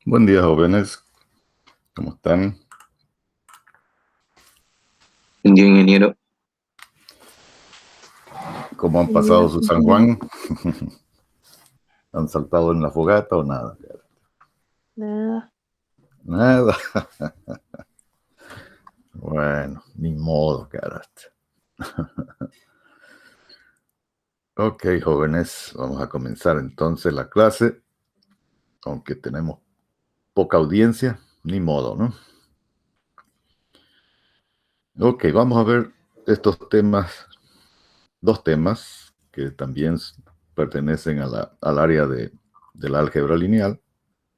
Buen día, jóvenes. ¿Cómo están? Buen día, ingeniero. ¿Cómo han pasado su San Juan? ¿Han saltado en la fogata o nada? Nada. Nada. Bueno, ni modo, carajo. Ok, jóvenes, vamos a comenzar entonces la clase. Aunque tenemos poca audiencia, ni modo, ¿no? Ok, vamos a ver estos temas, dos temas que también pertenecen al área de la álgebra lineal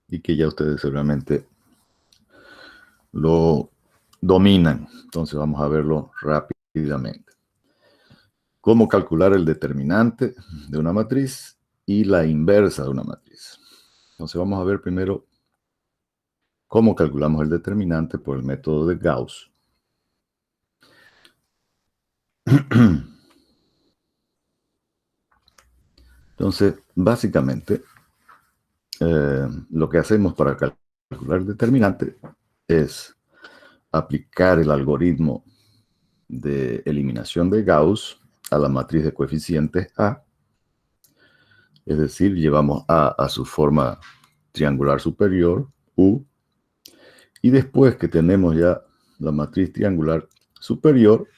y que ya ustedes seguramente lo dominan. Entonces vamos a verlo rápidamente. Cómo calcular el determinante de una matriz y la inversa de una matriz. Entonces vamos a ver primero cómo calculamos el determinante por el método de Gauss. Entonces, básicamente, lo que hacemos para calcular el determinante es aplicar el algoritmo de eliminación de Gauss a la matriz de coeficientes A. Es decir, llevamos A a su forma triangular superior, U, y después que tenemos ya la matriz triangular superior,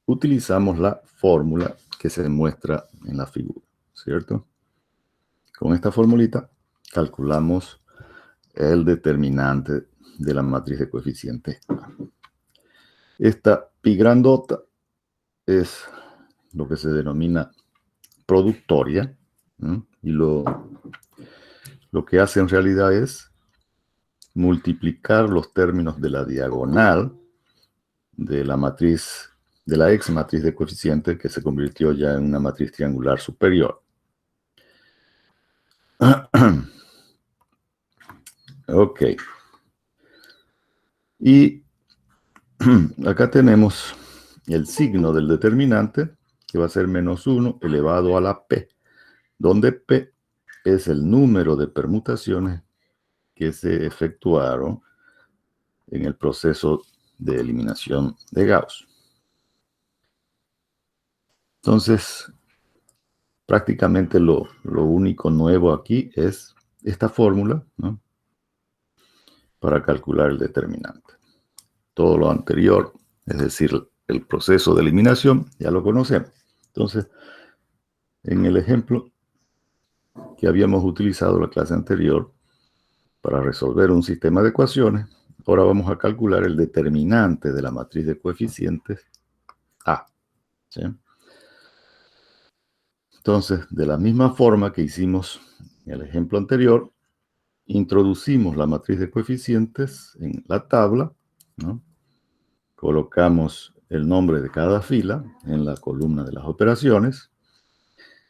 utilizamos la fórmula que se muestra en la figura, ¿cierto? Con esta formulita calculamos el determinante de la matriz de coeficientes A. Esta pi grandota es lo que se denomina productoria, ¿no? Y lo que hace en realidad es multiplicar los términos de la diagonal de la matriz, de la ex matriz de coeficientes que se convirtió ya en una matriz triangular superior. Ok. Y acá tenemos el signo del determinante, que va a ser menos 1 elevado a la p, donde p es el número de permutaciones que se efectuaron en el proceso de eliminación de Gauss. Entonces, prácticamente lo único nuevo aquí es esta fórmula, ¿no?, para calcular el determinante. Todo lo anterior, es decir, el proceso de eliminación, ya lo conocemos. Entonces, en el ejemplo que habíamos utilizado la clase anterior para resolver un sistema de ecuaciones, ahora vamos a calcular el determinante de la matriz de coeficientes A, ¿sí? Entonces, de la misma forma que hicimos en el ejemplo anterior, introducimos la matriz de coeficientes en la tabla, ¿no? Colocamos el nombre de cada fila en la columna de las operaciones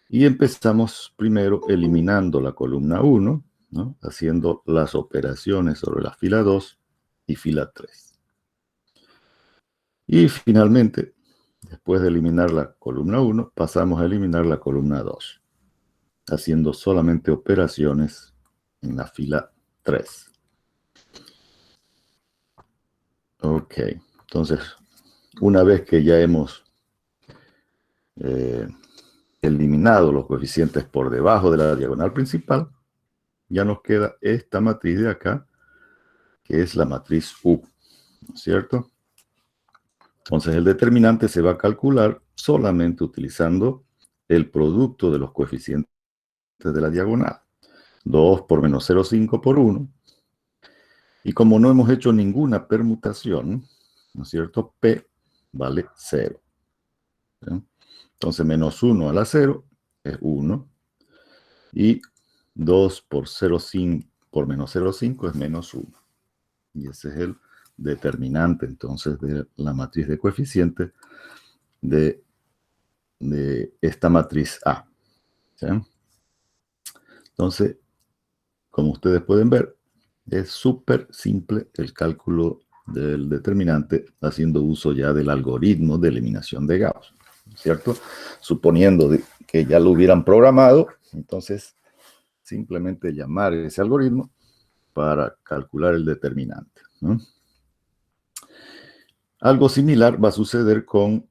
y empezamos primero eliminando la columna 1, ¿no?, haciendo las operaciones sobre la fila 2 y fila 3. Y finalmente, después de eliminar la columna 1, pasamos a eliminar la columna 2, haciendo solamente operaciones en la fila 3. Ok, entonces, una vez que ya hemos eliminado los coeficientes por debajo de la diagonal principal, ya nos queda esta matriz de acá, que es la matriz U, ¿no es cierto? Entonces, el determinante se va a calcular solamente utilizando el producto de los coeficientes de la diagonal. 2 por menos 0,5 por 1. Y como no hemos hecho ninguna permutación, ¿no es cierto?, P vale 0. ¿Sí? Entonces, menos 1 a la 0 es 1. Y 2 por 0,5 por menos 0,5 es menos 1. Y ese es el determinante, entonces, de la matriz de coeficientes de esta matriz A. ¿Sí? Entonces, como ustedes pueden ver, es súper simple el cálculo del determinante haciendo uso ya del algoritmo de eliminación de Gauss, ¿cierto? Suponiendo que ya lo hubieran programado, entonces simplemente llamar ese algoritmo para calcular el determinante, ¿no? Algo similar va a suceder con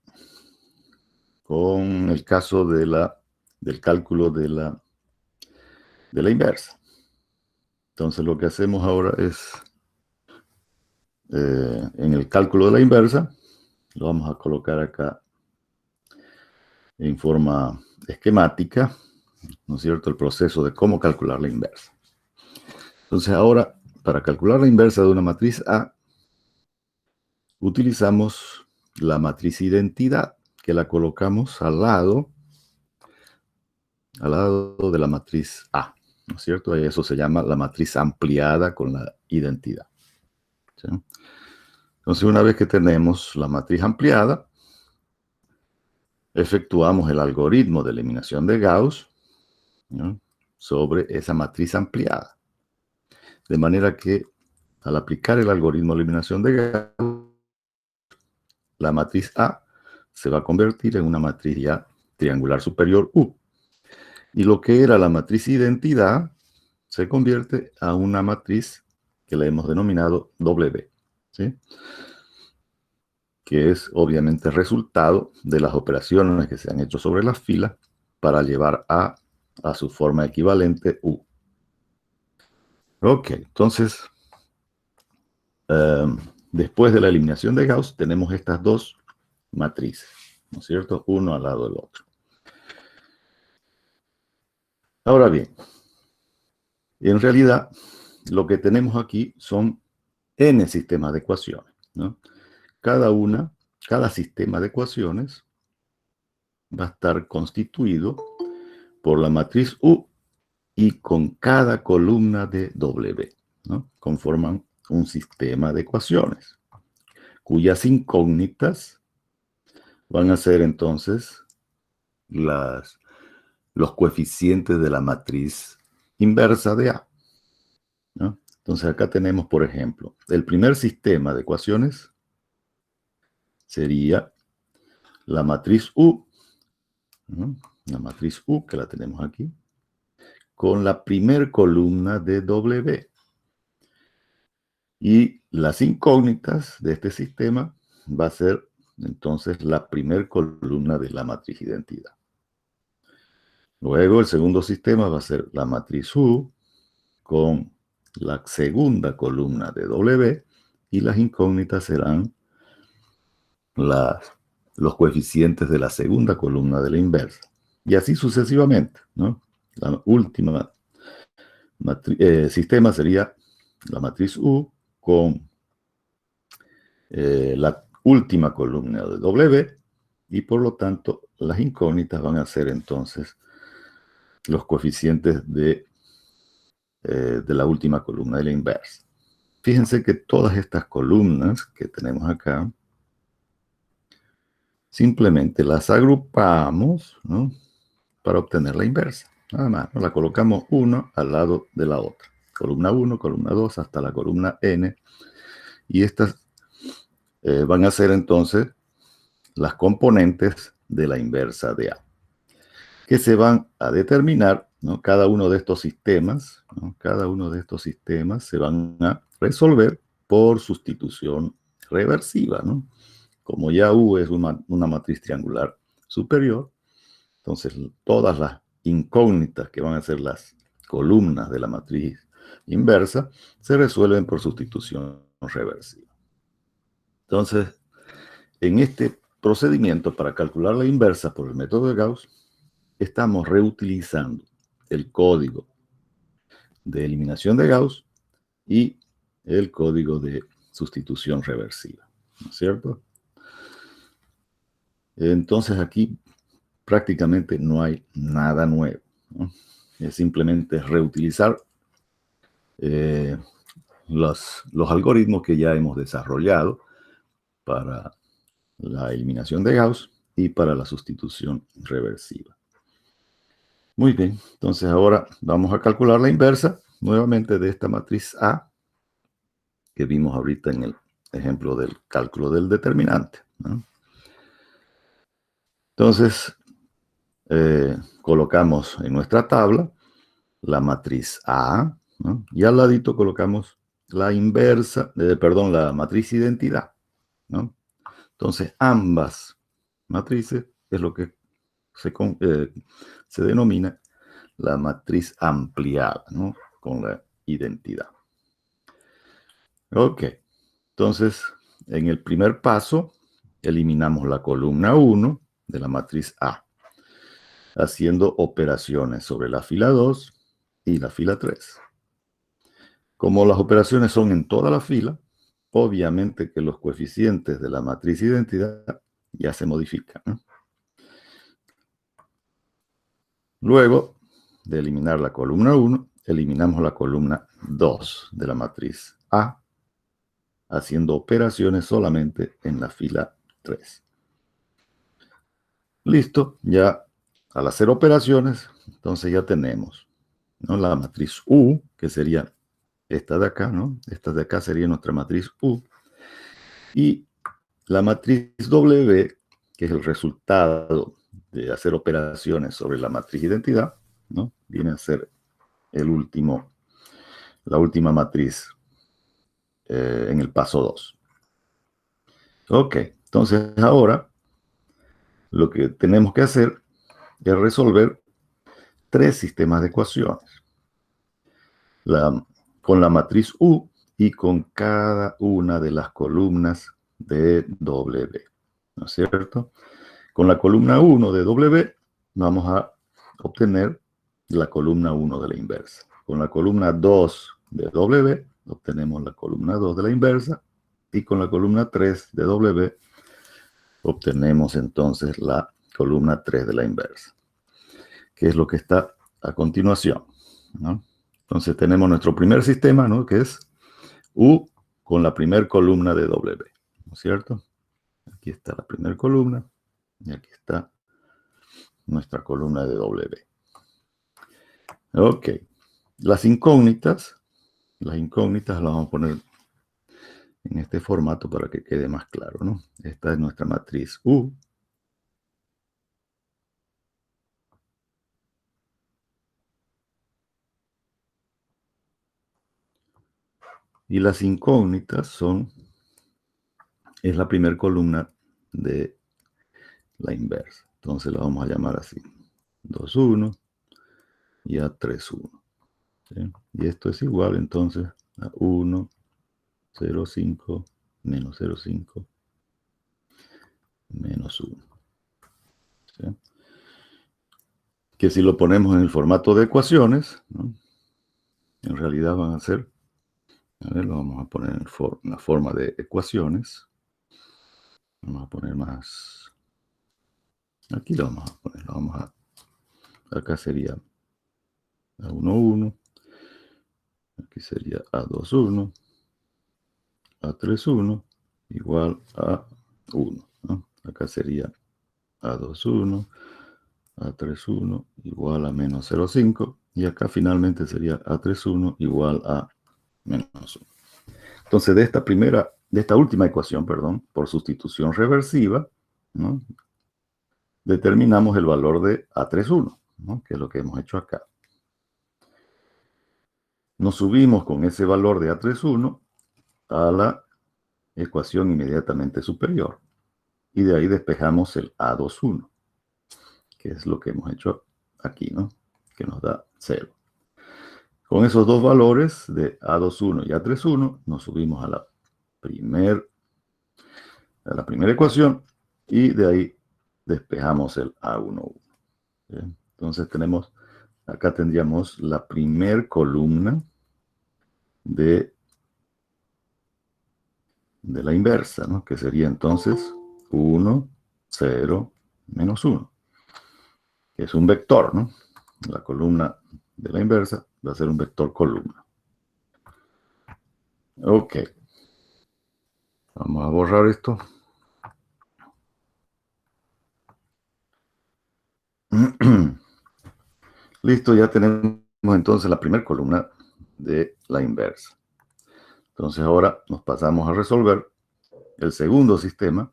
el caso del cálculo de la inversa. Entonces lo que hacemos ahora es, en el cálculo de la inversa, lo vamos a colocar acá en forma esquemática, ¿no es cierto? El proceso de cómo calcular la inversa. Entonces ahora, para calcular la inversa de una matriz A, utilizamos la matriz identidad, que la colocamos al lado de la matriz A, ¿no es cierto? Y eso se llama la matriz ampliada con la identidad, ¿sí? Entonces, una vez que tenemos la matriz ampliada, efectuamos el algoritmo de eliminación de Gauss, ¿no?, sobre esa matriz ampliada. De manera que, al aplicar el algoritmo de eliminación de Gauss, la matriz A se va a convertir en una matriz ya triangular superior U. Y lo que era la matriz identidad se convierte a una matriz que le hemos denominado W, ¿sí?, que es obviamente resultado de las operaciones que se han hecho sobre las filas para llevar A a su forma equivalente U. Ok, entonces, después de la eliminación de Gauss, tenemos estas dos matrices, ¿no es cierto? Uno al lado del otro. Ahora bien, en realidad, lo que tenemos aquí son n sistemas de ecuaciones, ¿no? Cada sistema de ecuaciones va a estar constituido por la matriz U y con cada columna de W, ¿no? Conforman un sistema de ecuaciones, cuyas incógnitas van a ser entonces los coeficientes de la matriz inversa de A, ¿no? Entonces acá tenemos, por ejemplo, el primer sistema de ecuaciones sería la matriz U, ¿no?, la matriz U, que la tenemos aquí, con la primer columna de W. Y las incógnitas de este sistema va a ser entonces la primer columna de la matriz identidad. Luego el segundo sistema va a ser la matriz U con la segunda columna de W, y las incógnitas serán los coeficientes de la segunda columna de la inversa. Y así sucesivamente, ¿no? La última sistema sería la matriz U con la última columna de W, y por lo tanto las incógnitas van a ser entonces los coeficientes de la última columna de la inversa. Fíjense que todas estas columnas que tenemos acá, simplemente las agrupamos, ¿no?, para obtener la inversa. Nada más, ¿no? La colocamos uno al lado de la otra. Columna 1, columna 2, hasta la columna n. Y estas van a ser entonces las componentes de la inversa de A, que se van a determinar, ¿no? Cada uno de estos sistemas, ¿no?, cada uno de estos sistemas se van a resolver por sustitución reversiva, ¿no? Como ya U es una matriz triangular superior, entonces todas las incógnitas que van a ser las columnas de la matriz inversa se resuelven por sustitución reversiva. Entonces, en este procedimiento para calcular la inversa por el método de Gauss, estamos reutilizando el código de eliminación de Gauss y el código de sustitución reversiva, ¿no es cierto? Entonces aquí prácticamente no hay nada nuevo, ¿no? Es simplemente reutilizar los algoritmos que ya hemos desarrollado para la eliminación de Gauss y para la sustitución reversiva. Muy bien, entonces ahora vamos a calcular la inversa nuevamente de esta matriz A que vimos ahorita en el ejemplo del cálculo del determinante, ¿no? Entonces, colocamos en nuestra tabla la matriz A, ¿no? Y al ladito colocamos la inversa, perdón, la matriz identidad, ¿no? Entonces, ambas matrices es lo que se denomina la matriz ampliada, ¿no? Con la identidad. Ok, entonces, en el primer paso, eliminamos la columna 1 de la matriz A, haciendo operaciones sobre la fila 2 y la fila 3. Como las operaciones son en toda la fila, obviamente que los coeficientes de la matriz identidad ya se modifican, ¿no? Luego de eliminar la columna 1, eliminamos la columna 2 de la matriz A, haciendo operaciones solamente en la fila 3. Listo, ya al hacer operaciones, entonces ya tenemos, ¿no?, la matriz U, que sería esta de acá, ¿no? Esta de acá sería nuestra matriz U. Y la matriz W, que es el resultado de hacer operaciones sobre la matriz identidad, ¿no?, viene a ser la última matriz en el paso 2. Ok, entonces ahora lo que tenemos que hacer es resolver 3 sistemas de ecuaciones. Con la matriz U y con cada una de las columnas de W, ¿no es cierto? Con la columna 1 de W vamos a obtener la columna 1 de la inversa. Con la columna 2 de W obtenemos la columna 2 de la inversa. Y con la columna 3 de W obtenemos entonces la columna 3 de la inversa, que es lo que está a continuación, ¿no? Entonces tenemos nuestro primer sistema, ¿no?, que es U con la primera columna de W, ¿no es cierto? Aquí está la primera columna y aquí está nuestra columna de W. Ok, las incógnitas las vamos a poner en este formato para que quede más claro, ¿no? Esta es nuestra matriz U. Y las incógnitas es la primera columna de la inversa. Entonces la vamos a llamar así: 2, 1 y A3, 1. ¿Sí? Y esto es igual entonces a 1, 0, 5, menos 0, 5, menos 1. ¿Sí? Que si lo ponemos en el formato de ecuaciones, ¿no?, en realidad van a ser, a ver, lo vamos a poner en la forma de ecuaciones. Vamos a poner más, aquí lo vamos a poner, acá sería A1, 1, aquí sería A2, 1, A3, 1, igual a 1, ¿no? Acá sería A2, 1, A3, 1, igual a menos 0,5, y acá finalmente sería A3, 1, igual a menos 1. Entonces, de esta última ecuación, perdón, por sustitución reversiva, ¿no?, determinamos el valor de A3, 1, ¿no?, que es lo que hemos hecho acá. Nos subimos con ese valor de A3, 1 a la ecuación inmediatamente superior. Y de ahí despejamos el A2, 1, que es lo que hemos hecho aquí, ¿no?, que nos da 0. Con esos dos valores de A2, 1 y A3, 1, nos subimos a la primera ecuación y de ahí despejamos el A1, 1. ¿Sí? Entonces acá tendríamos la primera columna de la inversa, ¿no?, que sería entonces 1, 0, menos 1, que es un vector, ¿no? La columna de la inversa va a ser un vector columna. Ok. Vamos a borrar esto. Listo, ya tenemos entonces la primera columna de la inversa. Entonces ahora nos pasamos a resolver el segundo sistema,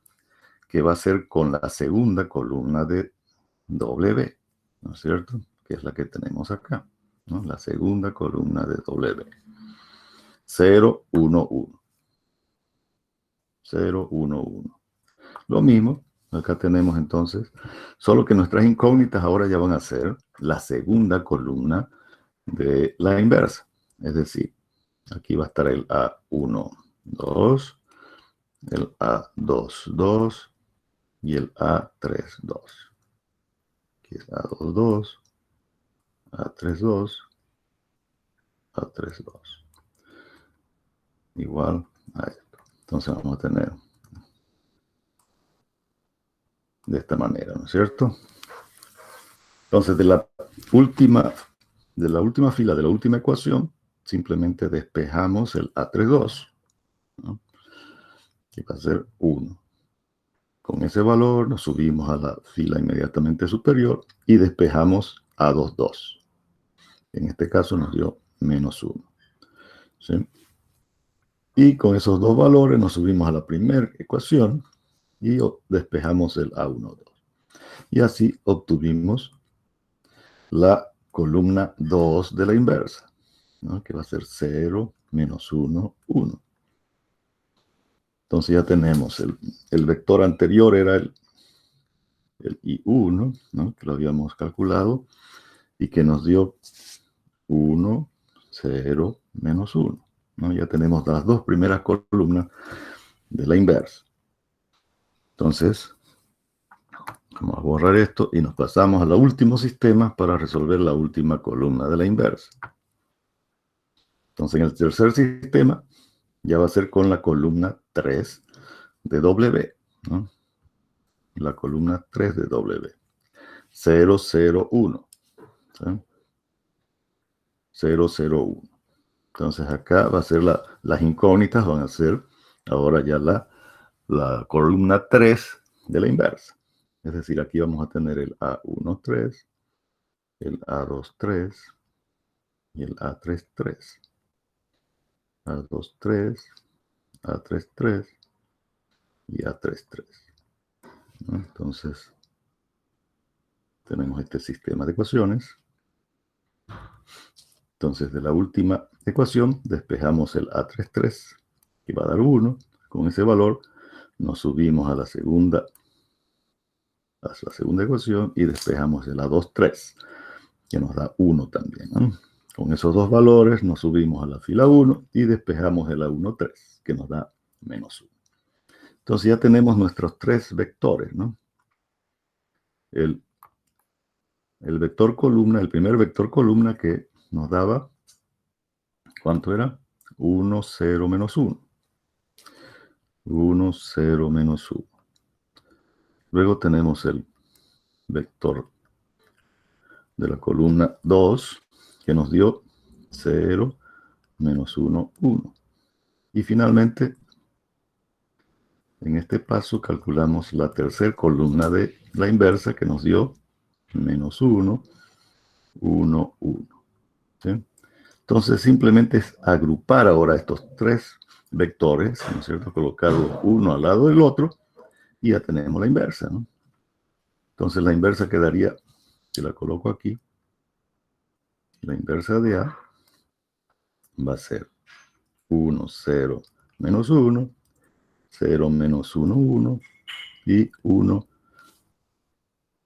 que va a ser con la segunda columna de W, ¿no es cierto?, que es la que tenemos acá. ¿no? La segunda columna de W. 0, 1, 1. 0, 1, 1. Lo mismo, acá tenemos entonces, solo que nuestras incógnitas ahora ya van a ser la segunda columna de la inversa. Es decir, aquí va a estar el A1, 2, el A2, 2 y el A3, 2. Aquí es A2, 2, A3, 2, A3, 2. Igual a esto. Entonces vamos a tener de esta manera, ¿no es cierto? Entonces de la última fila, de la última ecuación, simplemente despejamos el A32, ¿no? Que va a ser 1. Con ese valor nos subimos a la fila inmediatamente superior y despejamos A22. En este caso nos dio menos 1. ¿Sí? Y con esos dos valores nos subimos a la primera ecuación y despejamos el A12. Y así obtuvimos la columna 2 de la inversa, ¿no? Que va a ser 0, menos 1, 1. Entonces ya tenemos el vector anterior era el I1, ¿no? Que lo habíamos calculado y que nos dio 1, 0, menos 1, ¿no? Ya tenemos las dos primeras columnas de la inversa. Entonces, vamos a borrar esto y nos pasamos al último sistema para resolver la última columna de la inversa. Entonces, en el tercer sistema ya va a ser con la columna 3 de W, ¿no? La columna 3 de W. 0, 0, 1. ¿Sí? 0, 0, 1. Entonces acá va a ser las incógnitas, van a ser ahora ya la columna 3 de la inversa. Es decir, aquí vamos a tener el A1, 3, el A2, 3 y el A3, 3. A2, 3, A3, 3 y A3, 3. ¿No? Entonces, tenemos este sistema de ecuaciones. Entonces, de la última ecuación, despejamos el A3, 3, que va a dar 1. Con ese valor, nos subimos a la segunda ecuación y despejamos el A2, 3, que nos da 1 también, ¿no? Con esos dos valores, nos subimos a la fila 1 y despejamos el A1, 3, que nos da menos 1. Entonces, ya tenemos nuestros tres vectores, ¿no? El vector columna, el primer vector columna que nos daba, ¿cuánto era? 1, 0, menos 1. 1, 0, menos 1. Luego tenemos el vector de la columna 2, que nos dio 0, menos 1, 1. Y finalmente, en este paso calculamos la tercera columna de la inversa, que nos dio menos 1, 1, 1. ¿Sí? Entonces simplemente es agrupar ahora estos tres vectores, ¿no es cierto? Colocarlos uno al lado del otro y ya tenemos la inversa, ¿no? Entonces la inversa quedaría, si la coloco aquí, la inversa de A va a ser 1, 0, menos 1, 0, menos 1, 1 y 1,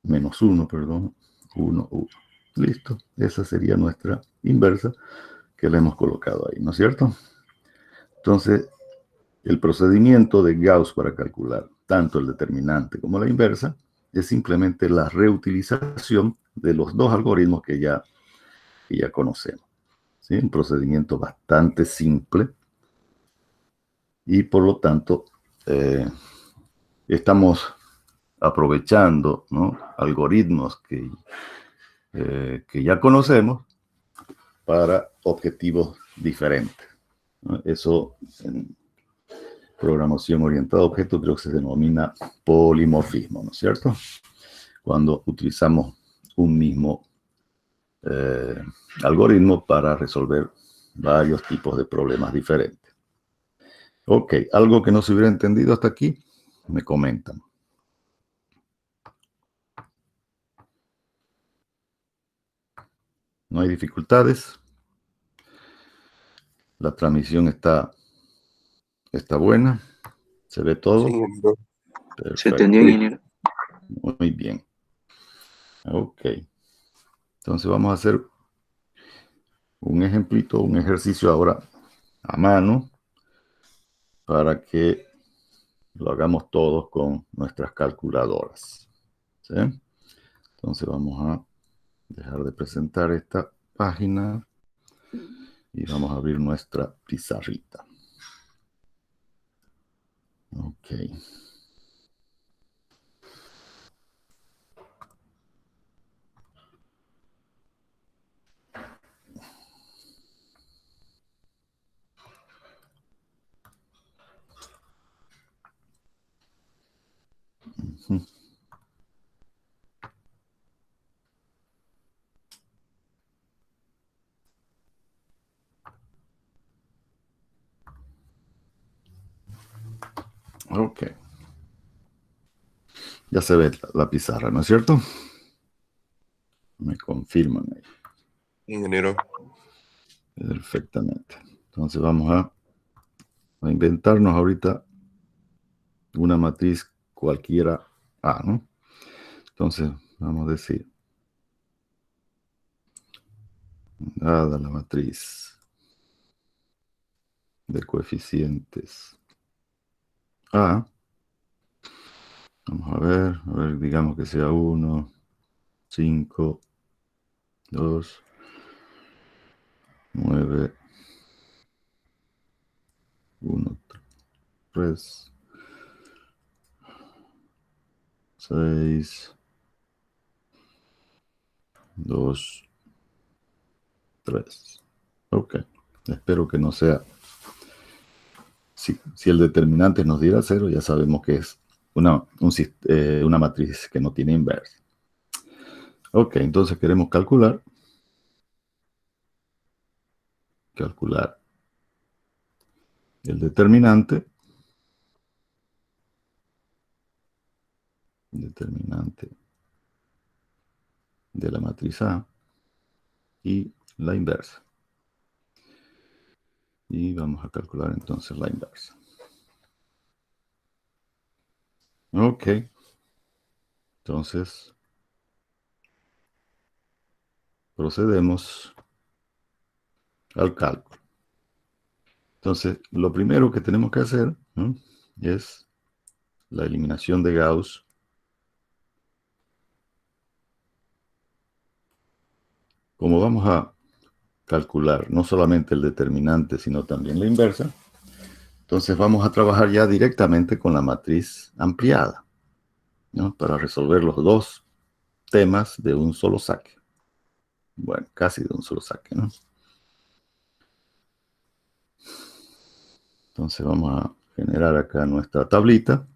menos 1, perdón, 1, 1. Listo, esa sería nuestra inversa que le hemos colocado ahí, ¿no es cierto? Entonces, el procedimiento de Gauss para calcular tanto el determinante como la inversa es simplemente la reutilización de los dos algoritmos que ya conocemos. ¿Sí? Un procedimiento bastante simple y por lo tanto estamos aprovechando, ¿no?, algoritmos que ya conocemos para objetivos diferentes, ¿no? Eso en programación orientada a objetos creo que se denomina polimorfismo, ¿no es cierto? Cuando utilizamos un mismo algoritmo para resolver varios tipos de problemas diferentes. Ok, algo que no se hubiera entendido hasta aquí, me comentan. No hay dificultades. La transmisión está buena. ¿Se ve todo? Sí, ingeniero. Se Perfecto. entendió, ingeniero. Muy bien. Ok. Entonces vamos a hacer un ejemplito, un ejercicio ahora a mano para que lo hagamos todos con nuestras calculadoras. ¿Sí? Entonces vamos a dejar de presentar esta página y vamos a abrir nuestra pizarrita. Ok. Ok. Ya se ve la pizarra, ¿no es cierto? Me confirman ahí. Ingeniero. Perfectamente. Entonces vamos a inventarnos ahorita una matriz cualquiera A, ¿no? Entonces vamos a decir, dada la matriz de coeficientes A, vamos a ver, digamos que sea 1, 5, 2, 9, 1, 3, 6, 2, 3. Ok. Espero que no sea. Si el determinante nos diera 0, ya sabemos que es una matriz que no tiene inversa. Ok, entonces queremos calcular el determinante de la matriz A y la inversa. Y vamos a calcular entonces la inversa. Ok. Entonces, procedemos al cálculo. Entonces, lo primero que tenemos que hacer, ¿no?, es la eliminación de Gauss. Como vamos a calcular no solamente el determinante, sino también la inversa, entonces vamos a trabajar ya directamente con la matriz ampliada, ¿no?, para resolver los dos temas de un solo saque. Bueno, casi de un solo saque, ¿no? Entonces vamos a generar acá nuestra tablita.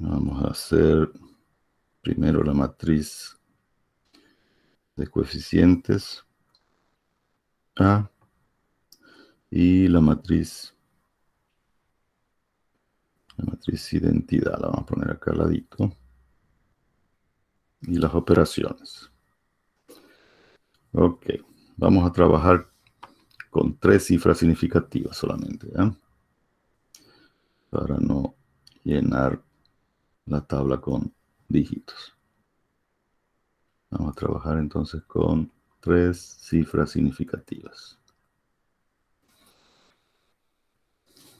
Vamos a hacer primero la matriz de coeficientes A y la matriz identidad. La vamos a poner acá al ladito. Y las operaciones. Ok, vamos a trabajar con 3 cifras significativas solamente, ¿eh?, para no llenar la tabla con dígitos. Vamos a trabajar entonces con 3 cifras significativas.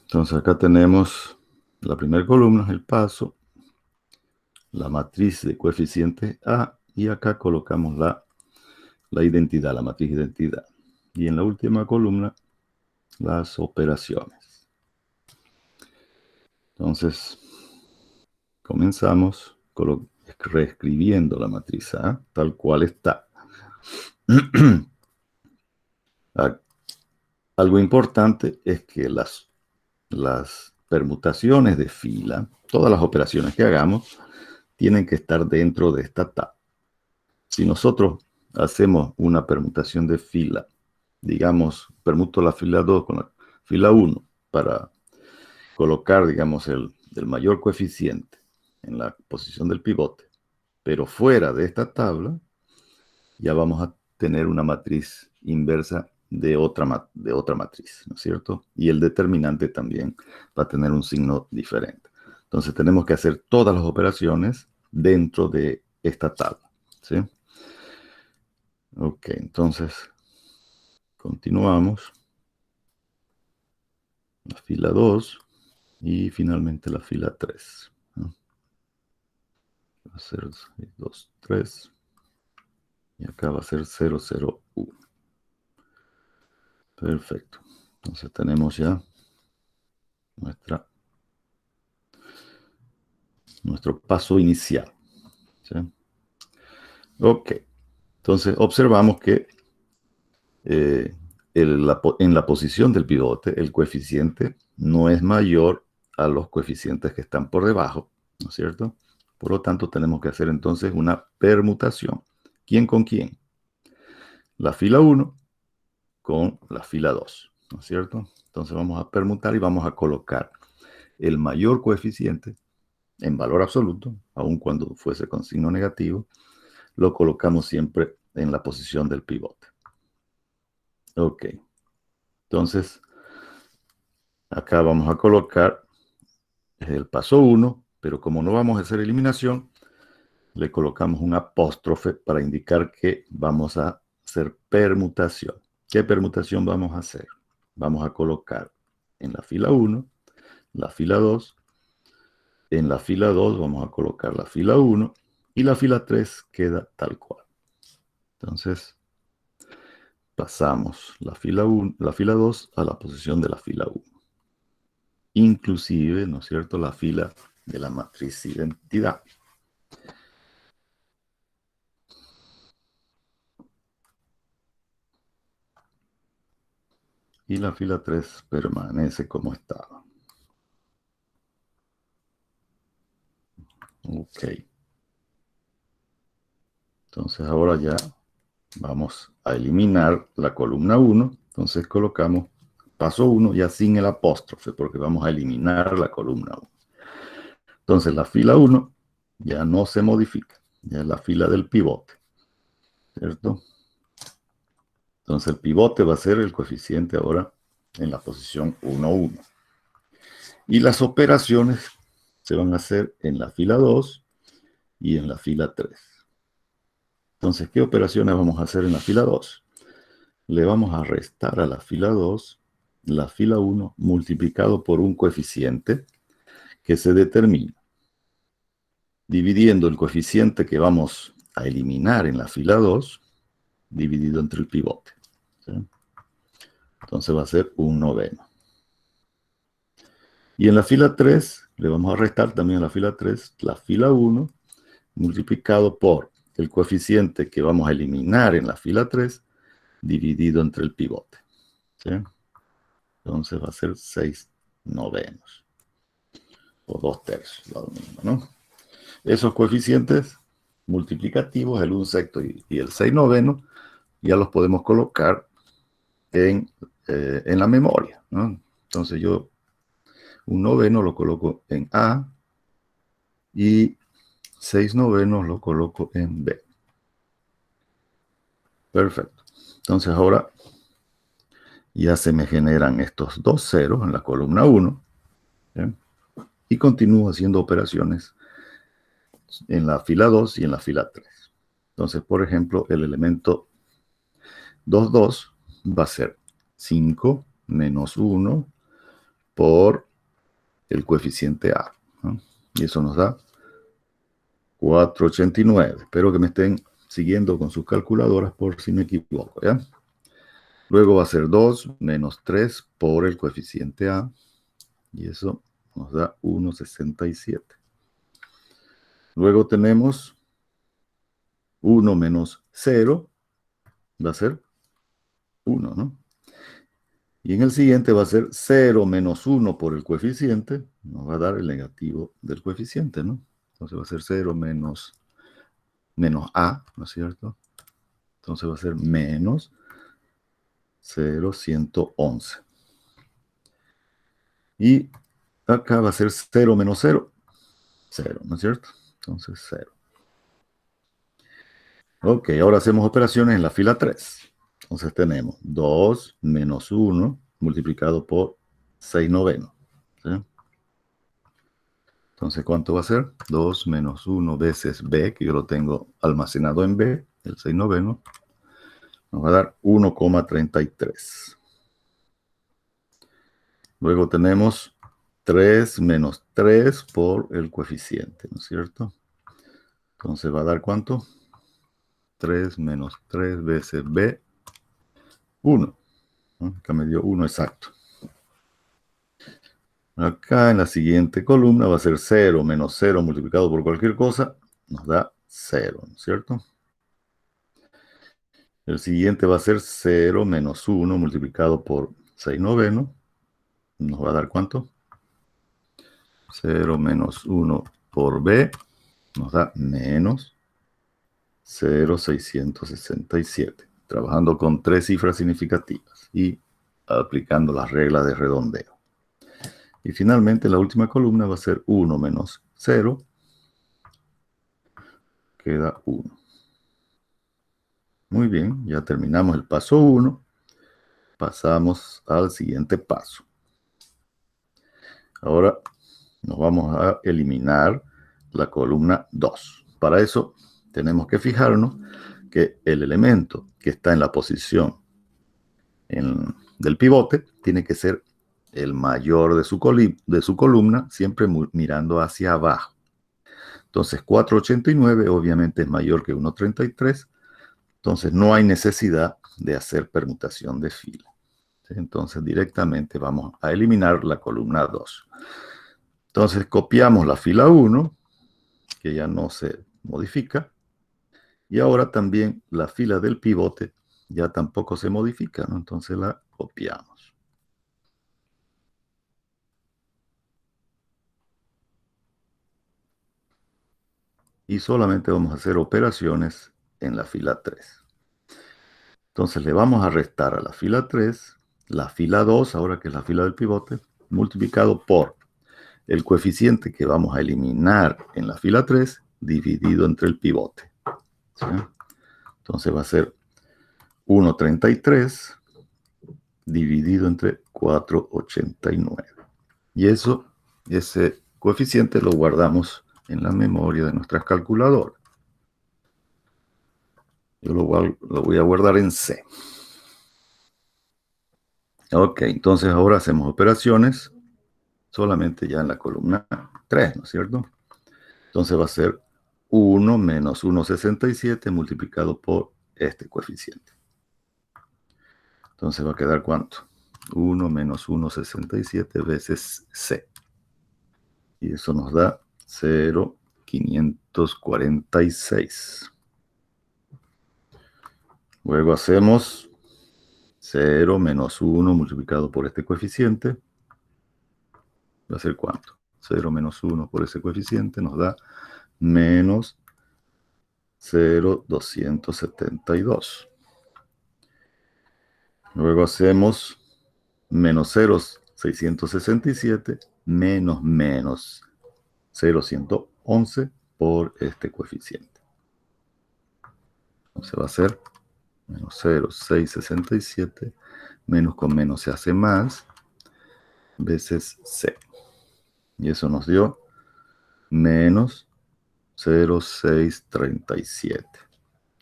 Entonces acá tenemos la primera columna, el paso, la matriz de coeficientes A, y acá colocamos la identidad, la matriz identidad. Y en la última columna, las operaciones. Entonces, comenzamos reescribiendo la matriz A tal cual está. Algo importante es que las permutaciones de fila, todas las operaciones que hagamos, tienen que estar dentro de esta tabla. Si nosotros hacemos una permutación de fila, digamos, permuto la fila 2 con la fila 1, para colocar, digamos, el mayor coeficiente en la posición del pivote, pero fuera de esta tabla, ya vamos a tener una matriz inversa de otra matriz, ¿no es cierto? Y el determinante también va a tener un signo diferente. Entonces tenemos que hacer todas las operaciones dentro de esta tabla, ¿sí? Ok, entonces continuamos. La fila 2 y finalmente la fila 3. ¿No? Va a ser 2, 3 y acá va a ser 0, 0, 1. Perfecto. Entonces tenemos ya nuestro paso inicial, ¿sí? Ok. Entonces observamos que en la posición del pivote el coeficiente no es mayor a los coeficientes que están por debajo, ¿no es cierto? Por lo tanto, tenemos que hacer entonces una permutación. ¿Quién con quién? La fila 1 con la fila 2, ¿no es cierto? Entonces vamos a permutar y vamos a colocar el mayor coeficiente en valor absoluto, aun cuando fuese con signo negativo, lo colocamos siempre en la posición del pivote. Ok. Entonces, acá vamos a colocar el paso 1, pero como no vamos a hacer eliminación, le colocamos un apóstrofe para indicar que vamos a hacer permutación. ¿Qué permutación vamos a hacer? Vamos a colocar en la fila 1, la fila 2, en la fila 2 vamos a colocar la fila 1 y la fila 3 queda tal cual. Entonces, pasamos la fila 2 a la posición de la fila 1. Inclusive, ¿no es cierto?, la fila de la matriz identidad. Y la fila 3 permanece como estaba. Ok. Entonces ahora ya vamos a eliminar la columna 1. Entonces colocamos paso 1 ya sin el apóstrofe, porque vamos a eliminar la columna 1. Entonces la fila 1 ya no se modifica, ya es la fila del pivote, ¿cierto? Entonces el pivote va a ser el coeficiente ahora en la posición 1, 1. Y las operaciones se van a hacer en la fila 2 y en la fila 3. Entonces, ¿qué operaciones vamos a hacer en la fila 2? Le vamos a restar a la fila 2 la fila 1 multiplicado por un coeficiente que se determina dividiendo el coeficiente que vamos a eliminar en la fila 2 dividido entre el pivote, ¿sí? Entonces va a ser 1/9. Y en la fila 3 le vamos a restar también a la fila 3 la fila 1 multiplicado por el coeficiente que vamos a eliminar en la fila 3 dividido entre el pivote, ¿sí? Entonces va a ser 6/9 o 2/3, lo mismo, ¿no? Esos coeficientes multiplicativos, el 1/6 y el 6/9, ya los podemos colocar en la memoria, ¿no? Entonces yo 1/9 lo coloco en A y 6/9 lo coloco en B. Perfecto. Entonces ahora ya se me generan estos dos ceros en la columna 1, ¿sí? Y continúo haciendo operaciones en la fila 2 y en la fila 3. Entonces, por ejemplo, el elemento 2, 2 va a ser 5 menos 1 por el coeficiente A, ¿no? Y eso nos da 4,89. Espero que me estén siguiendo con sus calculadoras por si me equivoco, ¿ya? Luego va a ser 2 menos 3 por el coeficiente A, y eso nos da 1,67. Luego tenemos 1 menos 0, va a ser 1, ¿no? Y en el siguiente va a ser 0 menos 1 por el coeficiente, nos va a dar el negativo del coeficiente, ¿no? Entonces va a ser 0 menos A, ¿no es cierto? Entonces va a ser menos 0,111. Y acá va a ser 0 menos 0. 0, ¿no es cierto? Entonces 0. Ok, ahora hacemos operaciones en la fila 3. Entonces tenemos 2 menos 1 multiplicado por 6 novenos. ¿Sí? Entonces, ¿cuánto va a ser? 2 menos 1 veces b, que yo lo tengo almacenado en b, el 6 noveno, nos va a dar 1,33. Luego tenemos 3 menos 3 por el coeficiente, ¿no es cierto? Entonces va a dar ¿cuánto? 3 menos 3 veces b, 1. ¿No? Acá me dio 1 exacto. Acá en la siguiente columna va a ser 0 menos 0 multiplicado por cualquier cosa, nos da 0, ¿no es cierto? El siguiente va a ser 0 menos 1 multiplicado por 6 novenos, nos va a dar ¿cuánto? 0 menos 1 por b, nos da menos 0,667. Trabajando con 3 cifras significativas y aplicando las reglas de redondeo. Y finalmente la última columna va a ser 1 menos 0. Queda 1. Muy bien, ya terminamos el paso 1. Pasamos al siguiente paso. Ahora nos vamos a eliminar la columna 2. Para eso tenemos que fijarnos que el elemento que está en la posición del pivote tiene que ser el mayor de su columna, siempre mirando hacia abajo. Entonces 4,89 obviamente es mayor que 1,33. Entonces no hay necesidad de hacer permutación de fila. Entonces directamente vamos a eliminar la columna 2. Entonces copiamos la fila 1, que ya no se modifica. Y ahora también la fila del pivote ya tampoco se modifica, ¿no? Entonces la copiamos. Y solamente vamos a hacer operaciones en la fila 3. Entonces le vamos a restar a la fila 3, la fila 2, ahora que es la fila del pivote, multiplicado por el coeficiente que vamos a eliminar en la fila 3, dividido entre el pivote. ¿Sí? Entonces va a ser 1,33 dividido entre 4,89. Y ese coeficiente lo guardamos en la memoria de nuestras calculadoras. Yo lo voy a guardar en C. Ok, entonces ahora hacemos operaciones solamente ya en la columna 3, ¿no es cierto? Entonces va a ser 1 menos 1,67 multiplicado por este coeficiente. Entonces va a quedar ¿cuánto? 1 menos 1,67 veces C. Y eso nos da 0,546. Luego hacemos 0 menos 1 multiplicado por este coeficiente. ¿Va a ser cuánto? 0 menos 1 por ese coeficiente nos da menos 0,272. Luego hacemos menos 0,667 menos 0,111 por este coeficiente. Entonces va a ser menos 0,667 menos con menos se hace más veces C. Y eso nos dio menos 0,637.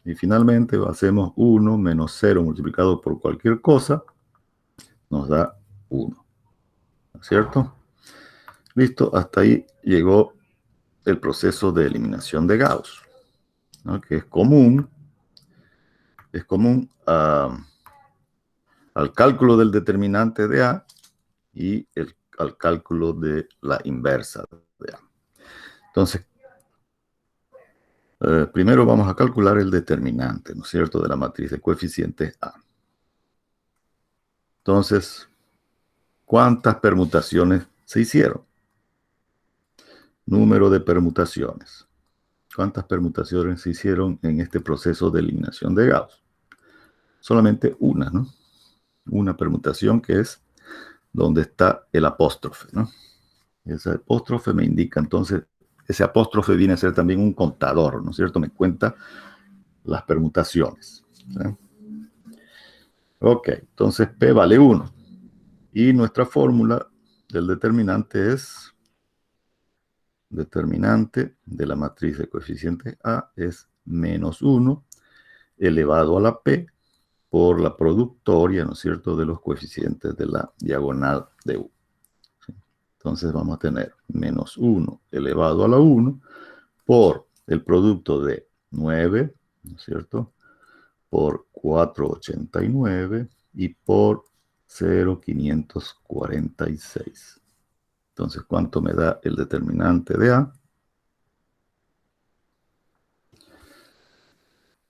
Y finalmente hacemos 1 menos 0 multiplicado por cualquier cosa, nos da 1. ¿No es cierto? Listo, hasta ahí llegó el proceso de eliminación de Gauss, ¿no? Que es común al cálculo del determinante de A y al cálculo de la inversa de A. Entonces, primero vamos a calcular el determinante, ¿no es cierto?, de la matriz de coeficientes A. Entonces, ¿cuántas permutaciones se hicieron? Número de permutaciones. ¿Cuántas permutaciones se hicieron en este proceso de eliminación de Gauss? Solamente una, ¿no? Una permutación que es donde está el apóstrofe, ¿no? Ese apóstrofe me indica, entonces, ese apóstrofe viene a ser también un contador, ¿no es cierto? Me cuenta las permutaciones, ¿sí? Ok, entonces P vale 1. Y nuestra fórmula del determinante es, determinante de la matriz de coeficientes A es menos 1 elevado a la P por la productoria, ¿no es cierto?, de los coeficientes de la diagonal de U. ¿Sí? Entonces vamos a tener menos 1 elevado a la 1 por el producto de 9, ¿no es cierto?, por 489 y por 0,546. Entonces, ¿cuánto me da el determinante de A?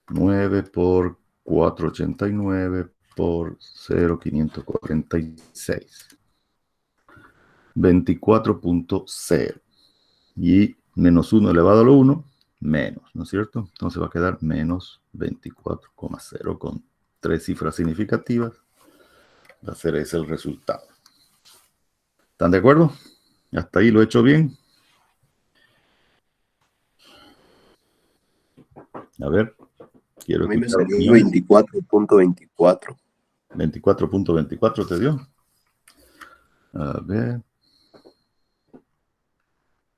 9 por 489 por 0,546. 24.0. Y menos 1 elevado a lo 1, menos, ¿no es cierto? Entonces va a quedar menos 24,0 con 3 cifras significativas. Va a ser ese el resultado. ¿Están de acuerdo? Hasta ahí lo he hecho bien. A ver, quiero A mí me escuchar salió opiniones. 24.24. 24.24 te dio. A ver.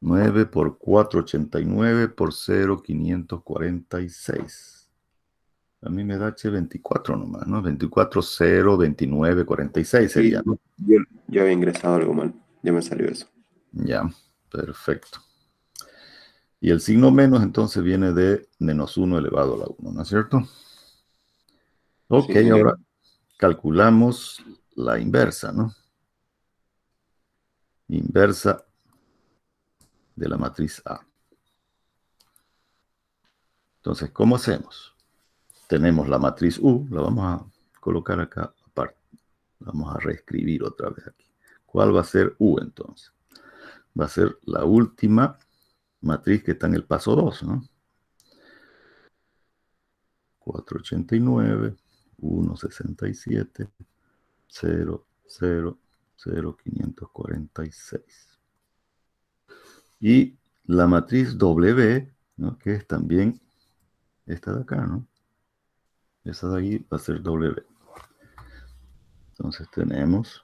9 por 489 por 0,546. A mí me da H24 nomás, ¿no? 24, 0, 29, 46 sería, Sí, ¿no? yo había ingresado algo mal. Ya me salió eso. Ya, perfecto. Y el signo menos entonces viene de menos 1 elevado a la 1, ¿no es cierto? Ok, Sí, señor. ahora calculamos la inversa, ¿no? Inversa de la matriz A. Entonces, ¿cómo hacemos? Tenemos la matriz U, la vamos a colocar acá aparte. Vamos a reescribir otra vez aquí. ¿Cuál va a ser U entonces? Va a ser la última matriz que está en el paso 2, ¿no? 489, 167, 0, 0, 0, 546. Y la matriz W, ¿no?, que es también esta de acá, ¿no? Esa de ahí va a ser W. Entonces tenemos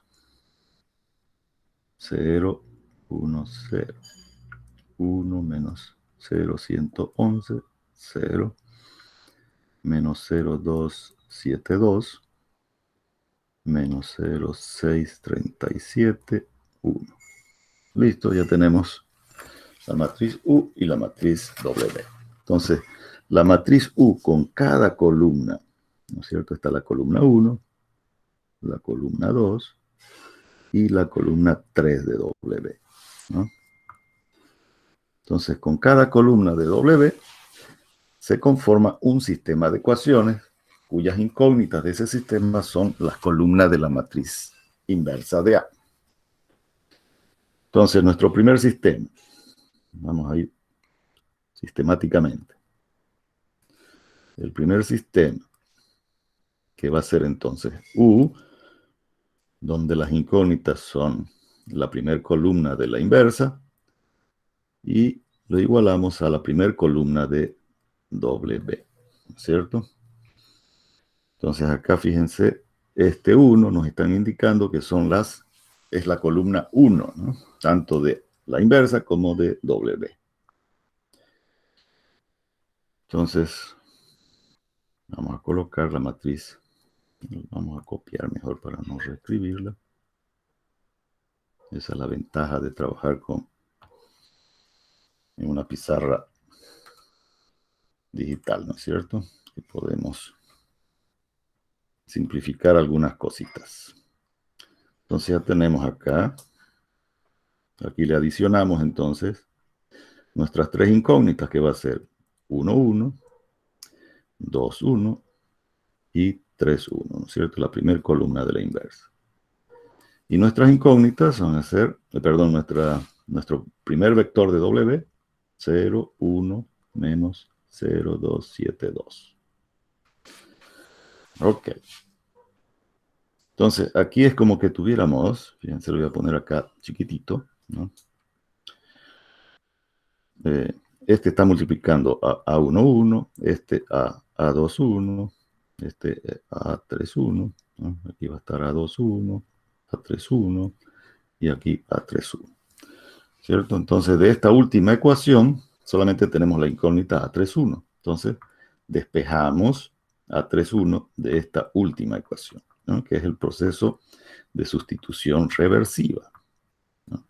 0, 1, 0. 1 menos 0, 111, 0, menos 0, 2, 7, 2, menos 0, 6, 37, 1. Listo, ya tenemos la matriz U y la matriz W. Entonces, la matriz U con cada columna, ¿no es cierto? Está la columna 1, la columna 2 y la columna 3 de W, ¿no? Entonces, con cada columna de W se conforma un sistema de ecuaciones cuyas incógnitas de ese sistema son las columnas de la matriz inversa de A. Entonces, nuestro primer sistema, vamos a ir sistemáticamente. El primer sistema, que va a ser entonces U, donde las incógnitas son la primera columna de la inversa, y lo igualamos a la primera columna de W, ¿cierto? Entonces acá fíjense, este 1 nos están indicando que es la columna 1, ¿no? Tanto de la inversa como de W. Entonces, vamos a colocar la matriz, vamos a copiar mejor para no reescribirla. Esa es la ventaja de trabajar en una pizarra digital, ¿no es cierto? Que podemos simplificar algunas cositas. Entonces ya tenemos acá, aquí le adicionamos entonces nuestras tres incógnitas, que va a ser 1, 1, 2, 1 y 3, 1, ¿no es cierto? La primera columna de la inversa. Y nuestras incógnitas van a ser, perdón, nuestro primer vector de W, 0, 1, menos 0, 2, 7, 2. Ok. Entonces, aquí es como que tuviéramos, fíjense, lo voy a poner acá chiquitito, ¿no? Este está multiplicando a A11, este a A21, este a A31, ¿no? Aquí va a estar A21, A31 y aquí A31, ¿cierto? Entonces, de esta última ecuación, solamente tenemos la incógnita A31. Entonces, despejamos A31 de esta última ecuación, ¿no? Que es el proceso de sustitución reversiva, ¿no?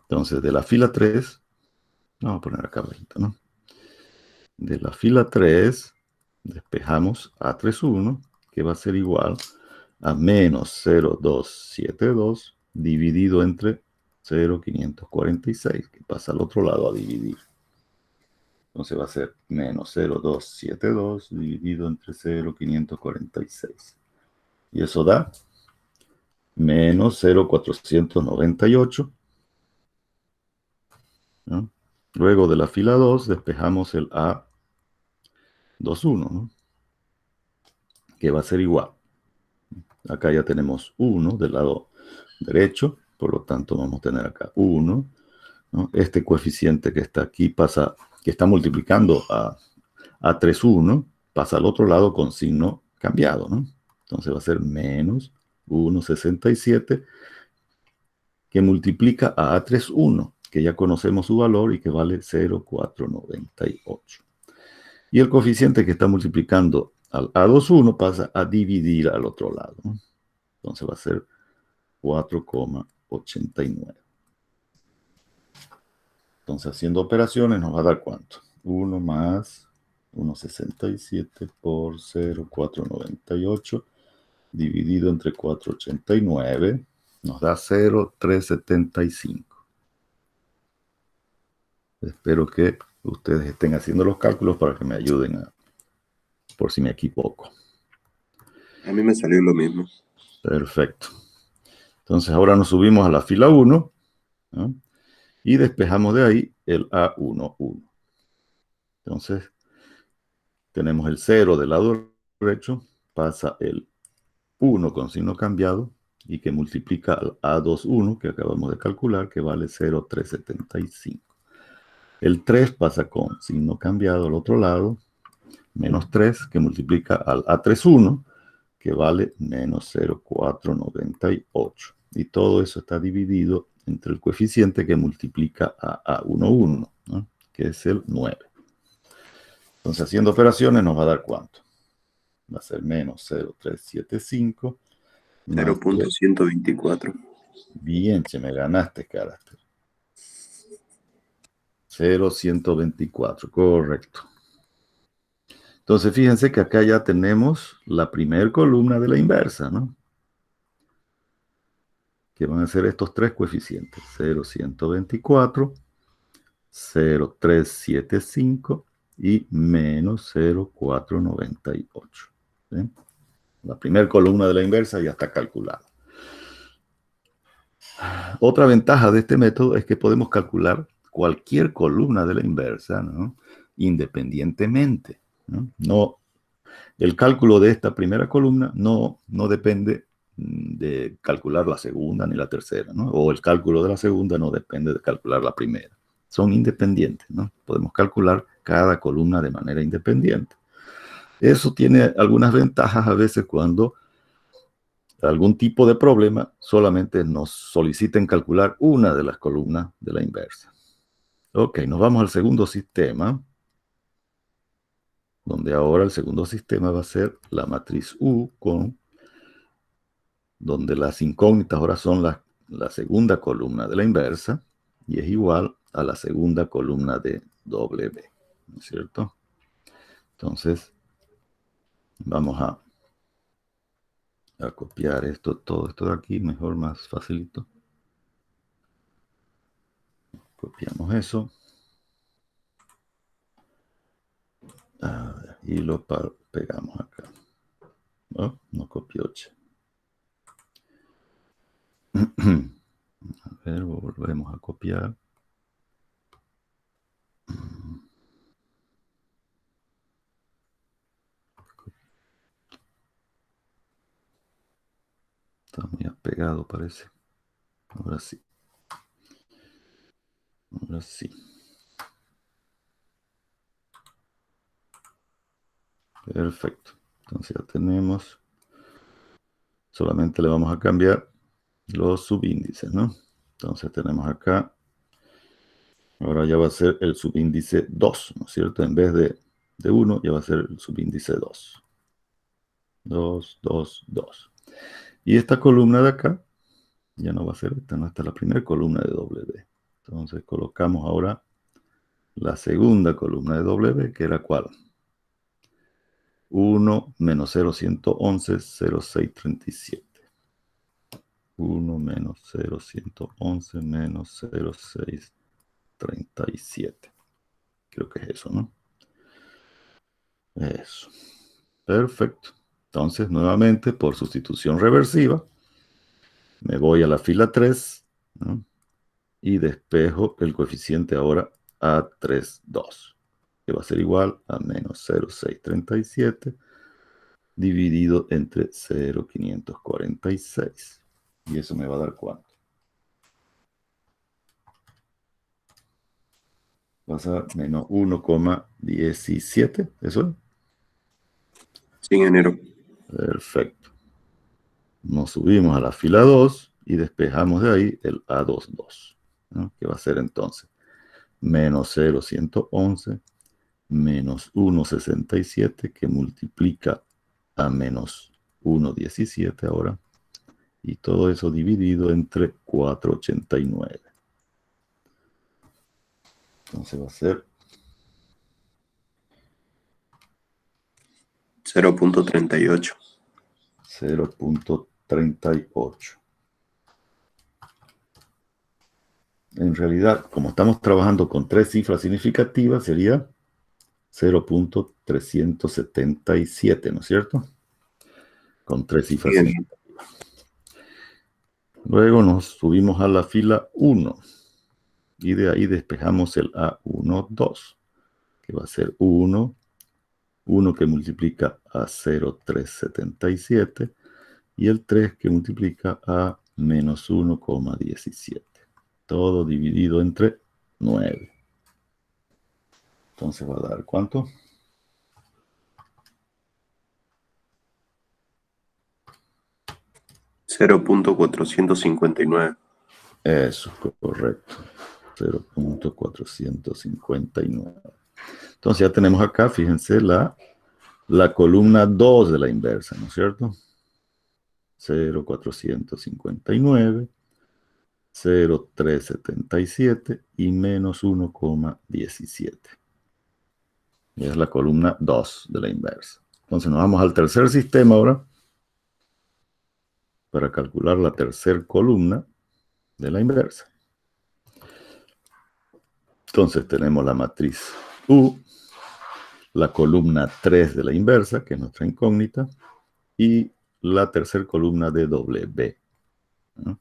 Entonces, de la fila 3, vamos a poner acá abajito, ¿no? De la fila 3, despejamos A31, que va a ser igual a menos 0,272 dividido entre 0,546, que pasa al otro lado a dividir. Entonces va a ser menos 0,272 dividido entre 0,546. Y eso da menos 0,498, ¿no? Luego de la fila 2 despejamos el A21, ¿no? Que va a ser igual. Acá ya tenemos 1 del lado derecho, por lo tanto vamos a tener acá 1, ¿no? Este coeficiente que está aquí pasa, que está multiplicando a 3,1, pasa al otro lado con signo cambiado, ¿no? Entonces va a ser menos 1,67, que multiplica a A31, que ya conocemos su valor y que vale 0,498. Y el coeficiente que está multiplicando al A21 pasa a dividir al otro lado, ¿no? Entonces va a ser 4,89. Entonces, haciendo operaciones, nos va a dar ¿cuánto? 1 más 1,67 por 0,498 dividido entre 4,89 nos da 0,375. Espero que ustedes estén haciendo los cálculos para que me ayuden por si me equivoco. A mí me salió lo mismo. Perfecto. Entonces, ahora nos subimos a la fila 1, ¿no? Y despejamos de ahí el A11. Entonces, tenemos el 0 del lado derecho, pasa el 1 con signo cambiado y que multiplica al A21 que acabamos de calcular, que vale 0,375. El 3 pasa con signo cambiado al otro lado, menos 3 que multiplica al A31 que vale menos 0,498. Y todo eso está dividido entre el coeficiente que multiplica a A11, ¿no? Que es el 9. Entonces, haciendo operaciones nos va a dar ¿cuánto? Va a ser menos 0,375 más 0.124. Bien, se me ganaste, carácter. 0,124, correcto. Entonces, fíjense que acá ya tenemos la primera columna de la inversa, ¿no? Que van a ser estos tres coeficientes: 0,124, 0,375 y menos 0,498. ¿Sí? La primera columna de la inversa ya está calculada. Otra ventaja de este método es que podemos calcular cualquier columna de la inversa, ¿no? Independientemente, ¿no? El cálculo de esta primera columna no depende de calcular la segunda ni la tercera, ¿no? O el cálculo de la segunda no depende de calcular la primera. Son independientes, ¿no? Podemos calcular cada columna de manera independiente. Eso tiene algunas ventajas a veces cuando algún tipo de problema solamente nos soliciten calcular una de las columnas de la inversa. Ok, nos vamos al segundo sistema, donde ahora el segundo sistema va a ser la matriz U, donde las incógnitas ahora son la segunda columna de la inversa y es igual a la segunda columna de W, ¿no es cierto? Entonces, vamos a copiar todo esto de aquí, mejor, más facilito. Copiamos eso. Y lo pegamos acá. Oh, no copió. A ver, volvemos a copiar. Está muy apegado, parece. Ahora sí. Ahora sí. Perfecto. Entonces ya tenemos. Solamente le vamos a cambiar los subíndices, ¿no? Entonces tenemos acá. Ahora ya va a ser el subíndice 2, ¿no es cierto? En vez de 1, ya va a ser el subíndice 2. 2, 2, 2. Y esta columna de acá ya no va a ser esta, no, esta es la primera columna de W. Entonces colocamos ahora la segunda columna de W, que era ¿cuál? 1 menos 0,111, 0,637. 1 menos 0,111 menos 0,637. Creo que es eso, ¿no? Eso. Perfecto. Entonces, nuevamente, por sustitución reversiva, me voy a la fila 3, ¿no? Y despejo el coeficiente ahora a 3,2, que va a ser igual a menos 0,637 dividido entre 0,546. Y eso me va a dar ¿cuánto? Va a ser menos 1,17, ¿eso es? Sí, ingeniero. Perfecto. Nos subimos a la fila 2 y despejamos de ahí el A22, ¿no? Que va a ser entonces menos 0,111 menos 1,67 que multiplica a menos 1,17 ahora. Y todo eso dividido entre 4,89. Entonces va a ser 0.38. 0,38. En realidad, como estamos trabajando con tres cifras significativas, sería 0,377, ¿no es cierto? Con tres cifras Bien. significativas. Luego nos subimos a la fila 1 y de ahí despejamos el A12, que va a ser 1 que multiplica a 0,377 y el 3 que multiplica a menos 1,17. Todo dividido entre 9. Entonces va a dar ¿cuánto? $0.459. Eso, correcto. 0,459. Entonces ya tenemos acá, fíjense, la columna 2 de la inversa, ¿no es cierto? 0,459, 0,377 y menos 1,17. Es la columna 2 de la inversa. Entonces nos vamos al tercer sistema ahora para calcular la tercera columna de la inversa. Entonces tenemos la matriz U, la columna 3 de la inversa, que es nuestra incógnita, y la tercera columna de W, ¿no?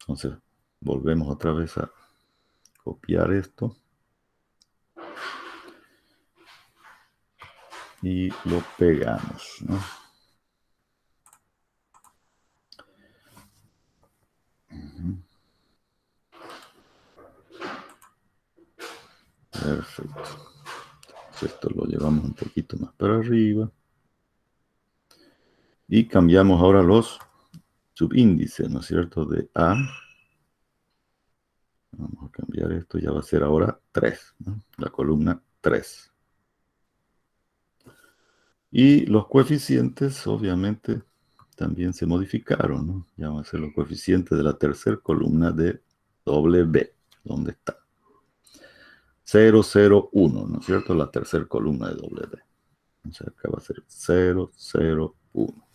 Entonces volvemos otra vez a copiar esto y lo pegamos, ¿no? Perfecto. Esto lo llevamos un poquito más para arriba. Y cambiamos ahora los subíndices, ¿no es cierto? De A. Vamos a cambiar esto, ya va a ser ahora 3, ¿no? La columna 3. Y los coeficientes, obviamente, también se modificaron, ¿no? Ya van a ser los coeficientes de la tercera columna de W. ¿Dónde está? 0, 0, 1, ¿no es cierto? La tercera columna de W. Entonces acá va a ser 0, 0, 1.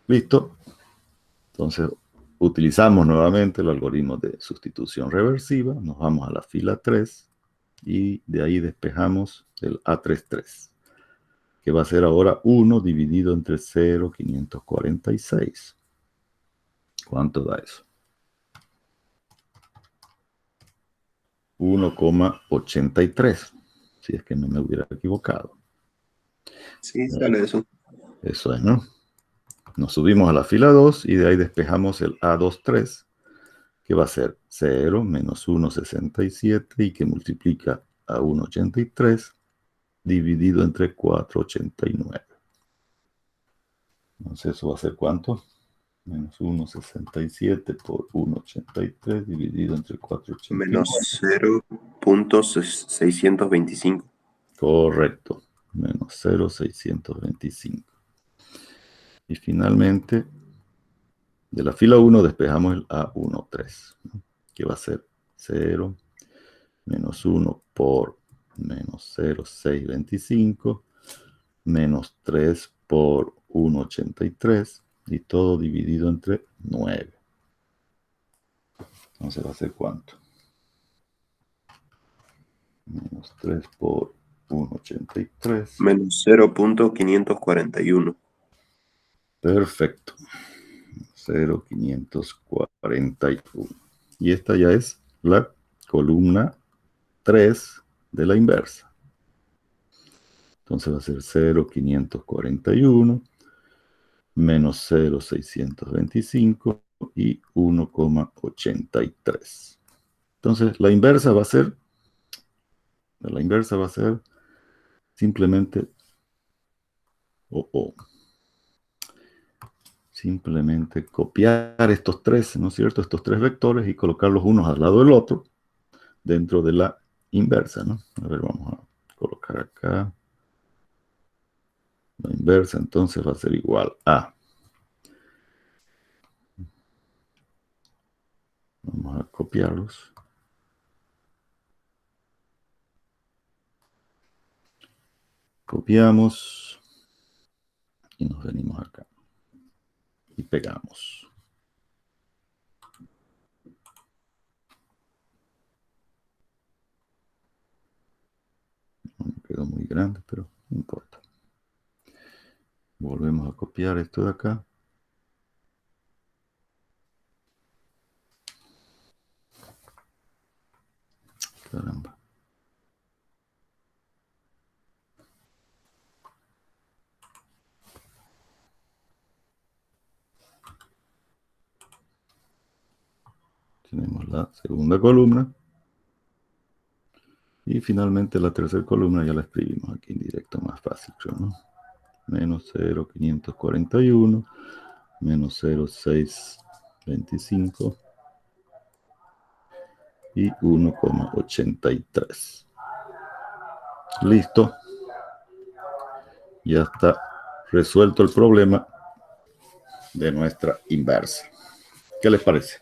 ¿Listo? Entonces utilizamos nuevamente el algoritmo de sustitución reversiva. Nos vamos a la fila 3 y de ahí despejamos el A33, que va a ser ahora 1 dividido entre 0,546. ¿Cuánto da eso? 1,83, si es que no me hubiera equivocado. Sí, sale eso. Eso es, ¿no? Nos subimos a la fila 2 y de ahí despejamos el A23, que va a ser 0 menos 1,67 y que multiplica a 1,83 dividido entre 4,89. Entonces, ¿eso va a ser cuánto? Menos 1,67 por 1,83 dividido entre 4,89. Menos 0.625. Correcto. Menos 0,625. Y finalmente, de la fila 1 despejamos el A13, ¿no? Que va a ser 0 menos 1 por menos 0,625 menos 3 por 1,83 y todo dividido entre 9. Entonces va a ser ¿cuánto? Menos 3 por 1,83. Menos 0.541. Perfecto. 0,541. Y esta ya es la columna 3 de la inversa. Entonces va a ser 0,541 menos 0,625 y 1,83. Entonces la inversa va a ser simplemente simplemente copiar estos tres, ¿no es cierto? Estos tres vectores y colocarlos unos al lado del otro dentro de la inversa, ¿no? A ver, vamos a colocar acá la inversa, entonces va a ser igual a. Vamos a copiarlos. Copiamos y nos venimos acá y pegamos. Me quedó muy grande, pero no importa. Volvemos a copiar esto de acá. Caramba. Tenemos la segunda columna. Y finalmente la tercera columna ya la escribimos aquí en directo, más fácil, ¿no? Menos 0,541, menos 0,625 y 1,83. Listo. Ya está resuelto el problema de nuestra inversa. ¿Qué les parece?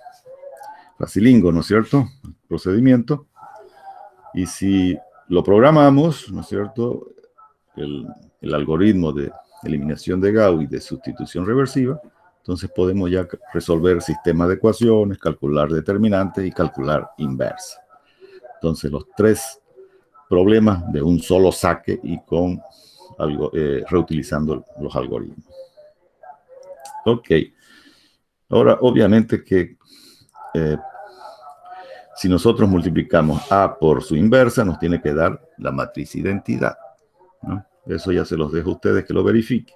Facilingo, ¿no es cierto? Procedimiento. Y si lo programamos, ¿no es cierto? El algoritmo de eliminación de Gauss y de sustitución reversiva, entonces podemos ya resolver sistemas de ecuaciones, calcular determinantes y calcular inversa. Entonces los tres problemas de un solo saque y con algo, reutilizando los algoritmos. Ok. Ahora, obviamente que si nosotros multiplicamos A por su inversa, nos tiene que dar la matriz identidad, ¿no? Eso ya se los dejo a ustedes que lo verifiquen.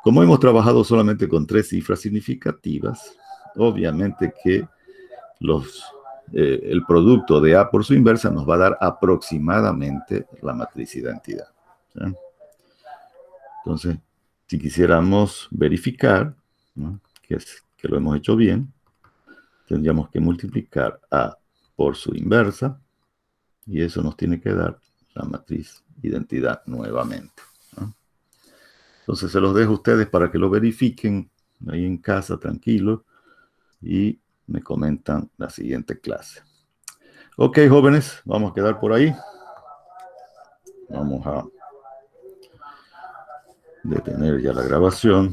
Como hemos trabajado solamente con tres cifras significativas, obviamente que el producto de A por su inversa nos va a dar aproximadamente la matriz identidad, ¿sí? Entonces, si quisiéramos verificar, ¿no?, que lo hemos hecho bien, tendríamos que multiplicar A por su inversa y eso nos tiene que dar la matriz identidad nuevamente, ¿no? Entonces se los dejo a ustedes para que lo verifiquen ahí en casa, tranquilo, y me comentan la siguiente clase. Ok, jóvenes, vamos a quedar por ahí. Vamos a detener ya la grabación.